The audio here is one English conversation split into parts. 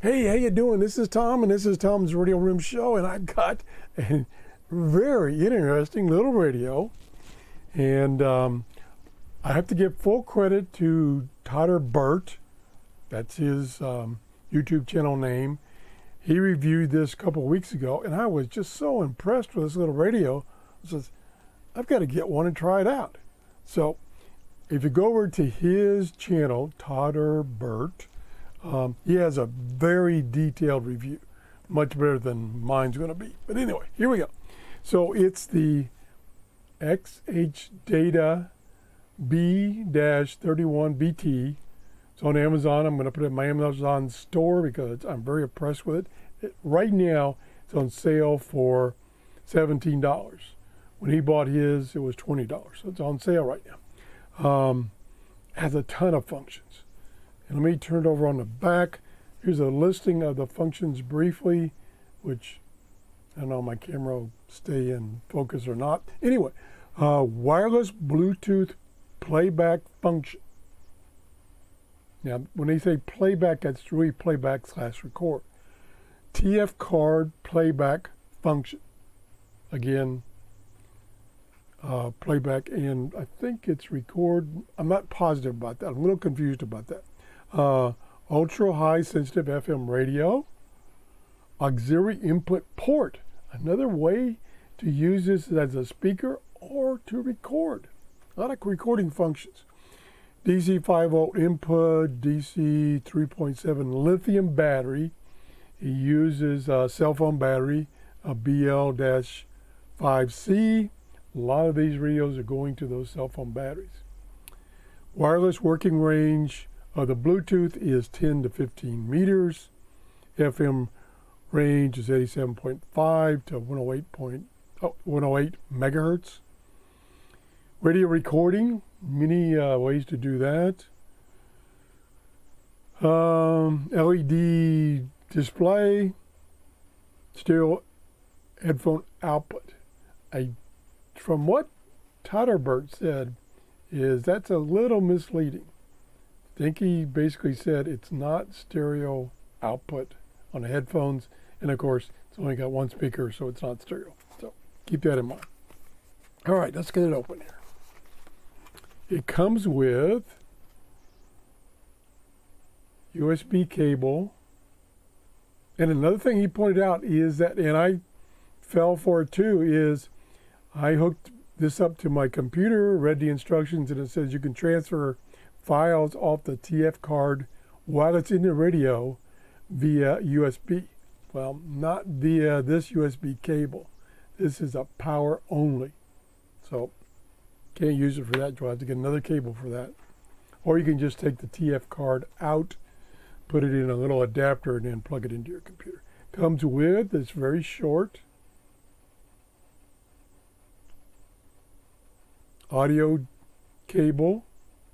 Hey, how you doing? This is Tom, and this is Tom's Radio Room Show, and I've got a very interesting little radio, and I have to give full credit to TRRS. That's his YouTube channel name. He reviewed this a couple of weeks ago, and I was just so impressed with this little radio. I says, I've got to get one and try it out. So if you go over to his channel, TRRS, he has a very detailed review, much better than mine's going to be. But anyway, here we go. So it's the XHDATA B-31BT. It's on Amazon. I'm going to put it in my Amazon store because I'm very impressed with it. Right now, it's on sale for $17. When he bought his, it was $20. So it's on sale right now. Has a ton of functions. And let me turn it over on the back. Here's a listing of the functions briefly, which I don't know my camera will stay in focus or not. Anyway, wireless Bluetooth playback function. Now, when they say playback, that's really playback/record. TF card playback function. Again, playback, and I think it's record. I'm not positive about that. I'm a little confused about that. Ultra high sensitive FM radio, auxiliary input port, another way to use this as a speaker or to record. A lot of recording functions. DC 5 volt input, DC 3.7 lithium battery. He uses a cell phone battery, a BL-5C. A lot of these radios are going to those cell phone batteries. Wireless working range of the Bluetooth is 10 to 15 meters. FM range is 87.5 to 108 megahertz. Radio recording, many ways to do that. LED display, stereo headphone output. From what TRRS said, is that's a little misleading. I think he basically said it's not stereo output on the headphones, and of course it's only got one speaker, so it's not stereo. So keep that in mind. All right, let's get it open here. It comes with USB cable, and another thing he pointed out is that, and I fell for it too, is I hooked this up to my computer, read the instructions, and it says you can transfer files off the TF card while it's in the radio via USB. Well, not via this USB cable. This is a power only. So can't use it for that. You'll have to get another cable for that. Or you can just take the TF card out, put it in a little adapter, and then plug it into your computer. Comes with, it's very short, audio cable,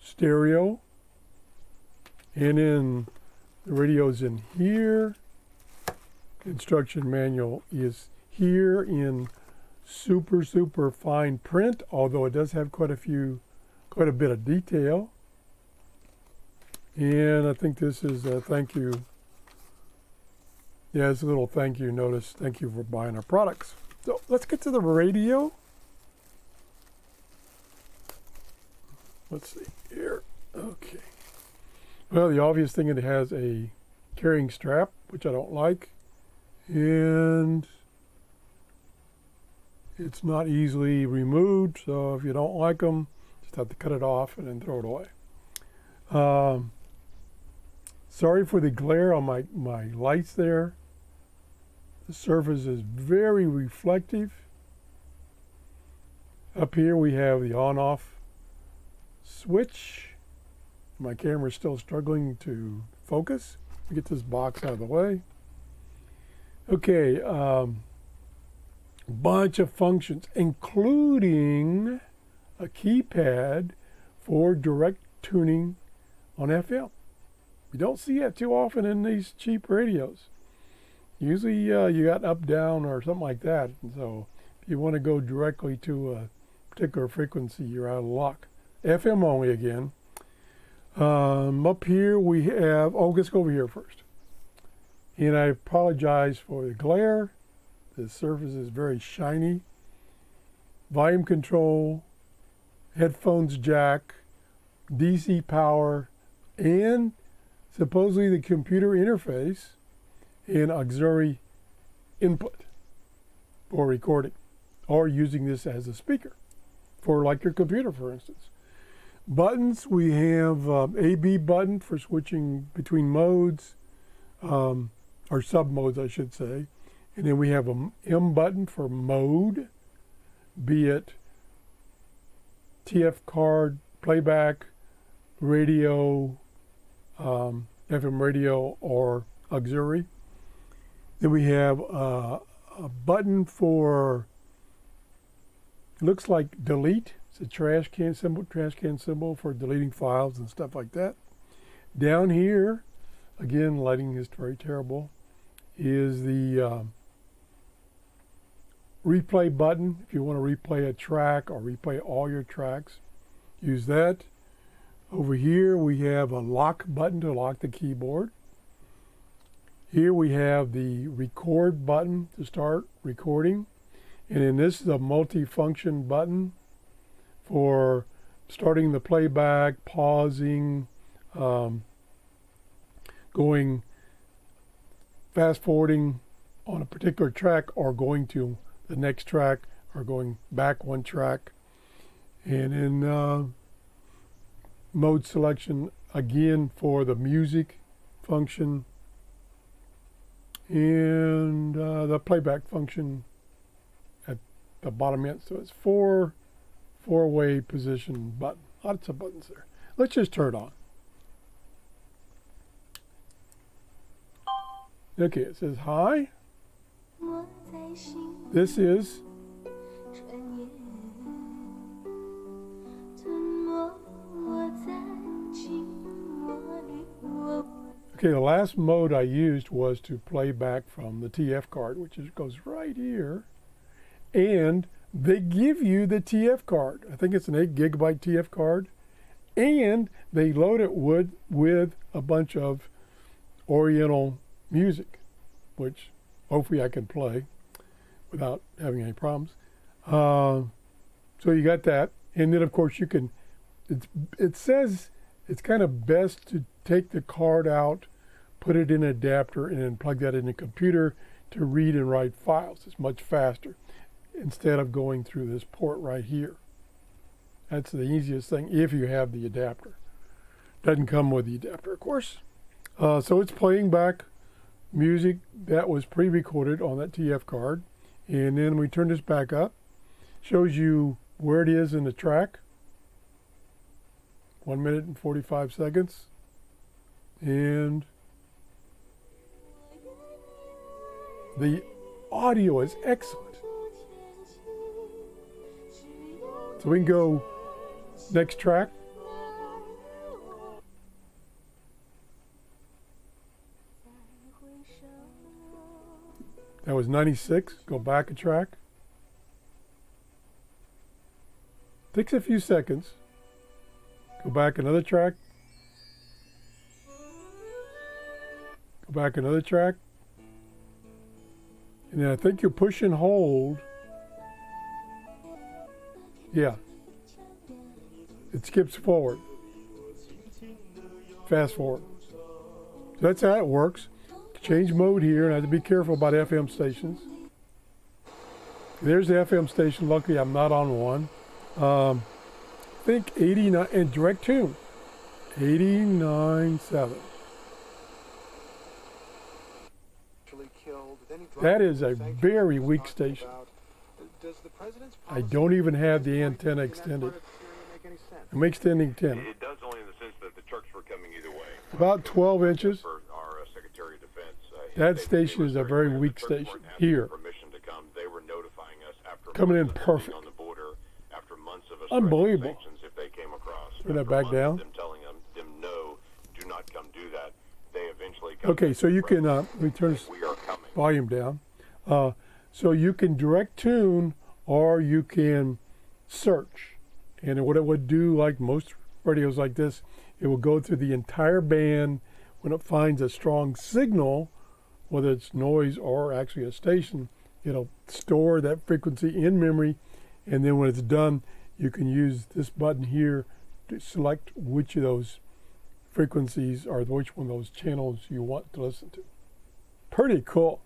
stereo, and then the radio's in here. Instruction manual is here in super fine print, although it does have quite a bit of detail. And I think this is a thank you. Yeah, it's a little thank you notice. Thank you for buying our products. So let's get to the radio. Let's see here. Okay. Well, the obvious thing, it has a carrying strap, which I don't like. And it's not easily removed, so if you don't like them, just have to cut it off and then throw it away. Sorry for the glare on my lights there. The surface is very reflective. Up here we have the on-off switch. My camera's still struggling to focus. Let me get this box out of the way. Okay, bunch of functions, including a keypad for direct tuning on FM. You don't see that too often in these cheap radios. Usually you got up, down, or something like that. And so if you want to go directly to a particular frequency, you're out of luck. FM only again. Up here we have, let's go over here first. And I apologize for the glare. The surface is very shiny. Volume control, headphones jack, DC power, and supposedly the computer interface and auxiliary input for recording or using this as a speaker for like your computer, for instance. Buttons, we have A-B button for switching between modes, or sub-modes, I should say. And then we have a M button for mode, be it TF card, playback, radio, FM radio, or auxiliary. Then we have a button for, looks like delete. It's a trash can symbol for deleting files and stuff like that. Down here, again, lighting is very terrible, is the replay button. If you want to replay a track or replay all your tracks, use that. Over here we have a lock button to lock the keyboard. Here we have the record button to start recording. And then this is a multi-function button for starting the playback, pausing, going fast forwarding on a particular track or going to the next track or going back one track. And in mode selection, again, for the music function and the playback function at the bottom end. So it's four-way position button. Lots of buttons there. Let's just turn it on. Okay, it says hi. This is okay, the last mode I used was to play back from the TF card, which goes right here. And they give you the TF card. I think it's an 8 gigabyte TF card. And they load it with a bunch of Oriental music, which hopefully I can play without having any problems. So you got that. And then, of course, you can, it says it's kind of best to take the card out, put it in an adapter, and then plug that in the computer to read and write files. It's much faster instead of going through this port right here. That's the easiest thing if you have the adapter. Doesn't come with the adapter, of course. So it's playing back music that was pre-recorded on that TF card. And then we turn this back up. Shows you where it is in the track. 1 minute and 45 seconds. And the audio is excellent. So we can go next track. That was 96. Go back a track. Takes a few seconds. Go back another track. Go back another track. And then I think you push and hold. Yeah. It skips forward. Fast forward. So that's how it works. Change mode here, and I have to be careful about FM stations. There's the FM station. Luckily, I'm not on one. I think 89, and direct tune. 89.7. That is a very weak station. I don't even have the antenna extended. I'm extending 10. It does only in the sense that the trucks were coming either way. About 12 inches. For our Secretary of Defense, That station is a very weak station here. Permission to come. They were notifying us after Coming in perfect. On the border, after months of us Unbelievable. if they came across. Turn that back down. Them telling them no, do not come do that. They eventually come. Okay, so you can let me turn this volume down. So you can direct tune or you can search. And what it would do, like most radios like this, it will go through the entire band. When it finds a strong signal, whether it's noise or actually a station, it'll store that frequency in memory, and then when it's done, you can use this button here to select which of those frequencies or which one of those channels you want to listen to. Pretty cool.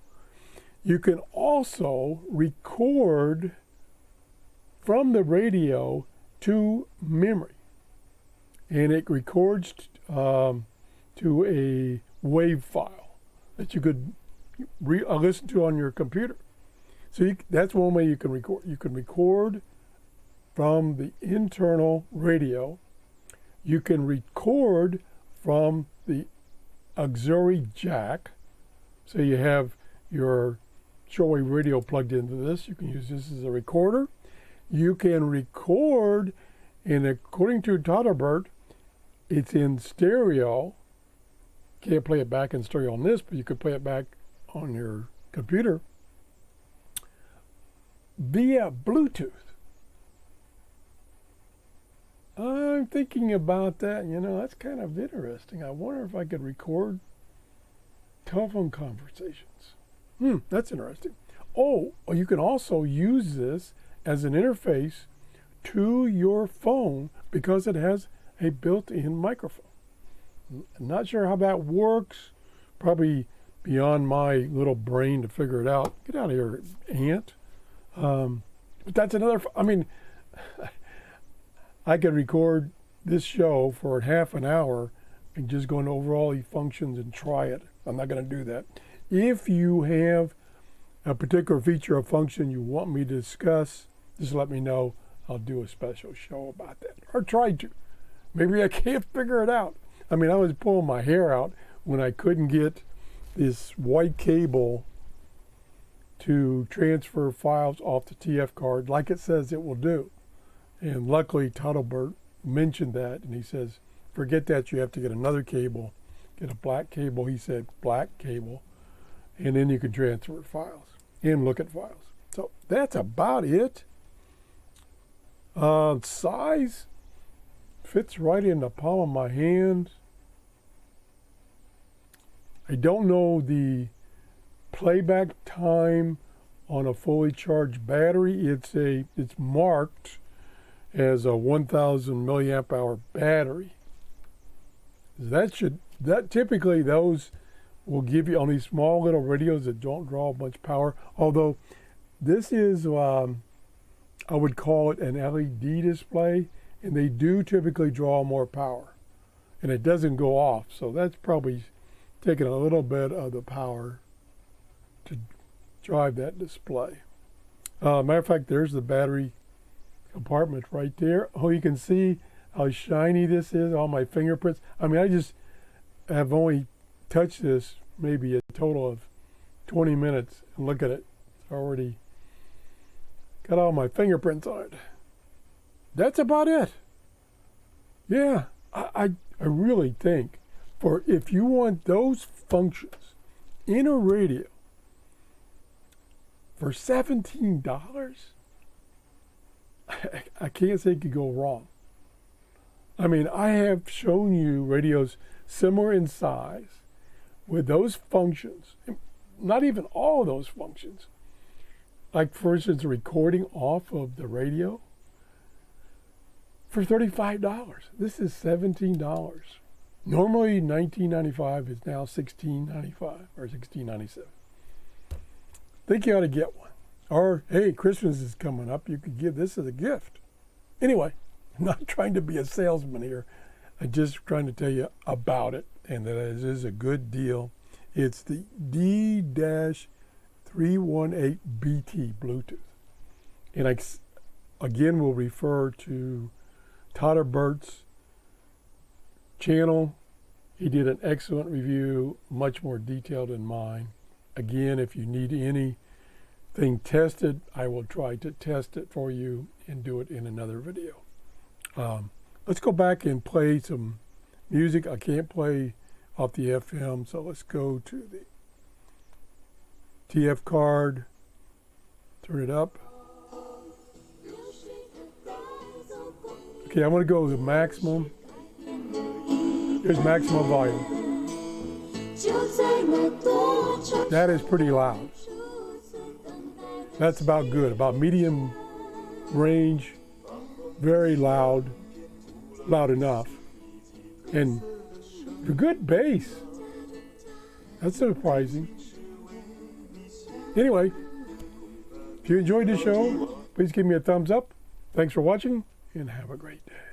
You can also record from the radio to memory, and it records to a WAV file that you could listen to on your computer. So that's one way you can record. You can record from the internal radio. You can record from the auxiliary jack. So you have your shortwave radio plugged into this. You can use this as a recorder. You can record, and according to Todderbert, it's in stereo. Can't play it back in stereo on this, but you could play it back on your computer via Bluetooth. I'm thinking about that. You know, that's kind of interesting. I wonder if I could record telephone conversations. That's interesting. Oh, you can also use this as an interface to your phone because it has a built-in microphone. I'm not sure how that works. Probably beyond my little brain to figure it out. Get out of here, ant. But that's another, I mean, I could record this show for half an hour and just go over all the functions and try it. I'm not going to do that. If you have a particular feature or function you want me to discuss, just let me know. I'll do a special show about that, or try to. Maybe I can't figure it out. I mean, I was pulling my hair out when I couldn't get this white cable to transfer files off the TF card like it says it will do. And luckily, Todderbert mentioned that, and he says, forget that, you have to get another cable, get a black cable. He said black cable, and then you can transfer files and look at files. So that's about it. Size fits right in the palm of my hand. I don't know the playback time on a fully charged battery. It's marked as a 1,000 milliamp hour battery. That typically those will give you on these small little radios that don't draw much power. Although this is, I would call it an LED display, and they do typically draw more power, and it doesn't go off. So that's probably taking a little bit of the power to drive that display. Matter of fact, there's the battery compartment right there. Oh, you can see how shiny this is, all my fingerprints. I mean, I just have only touched this maybe a total of 20 minutes, and look at it. It's already got all my fingerprints on it. That's about it. Yeah, I really think for if you want those functions in a radio for $17, I can't say it could go wrong. I mean, I have shown you radios similar in size with those functions, not even all of those functions. Like, for instance, recording off of the radio for $35. This is $17. Normally $19.95 is now $16.95 or $16.97. Think you ought to get one. Or, hey, Christmas is coming up. You could give this as a gift. Anyway, I'm not trying to be a salesman here. I'm just trying to tell you about it, and that it is a good deal. It's the D-318BT Bluetooth. And I, again, will refer to Todderbert's channel. He did an excellent review, much more detailed than mine. Again, if you need anything tested, I will try to test it for you and do it in another video. Let's go back and play some music. I can't play off the FM, so let's go to the TF card, turn it up. Okay, I'm going to go to maximum. Here's maximum volume. That is pretty loud. That's about good, about medium range, very loud, loud enough. And a good bass. That's surprising. Anyway, if you enjoyed the show, please give me a thumbs up. Thanks for watching, and have a great day.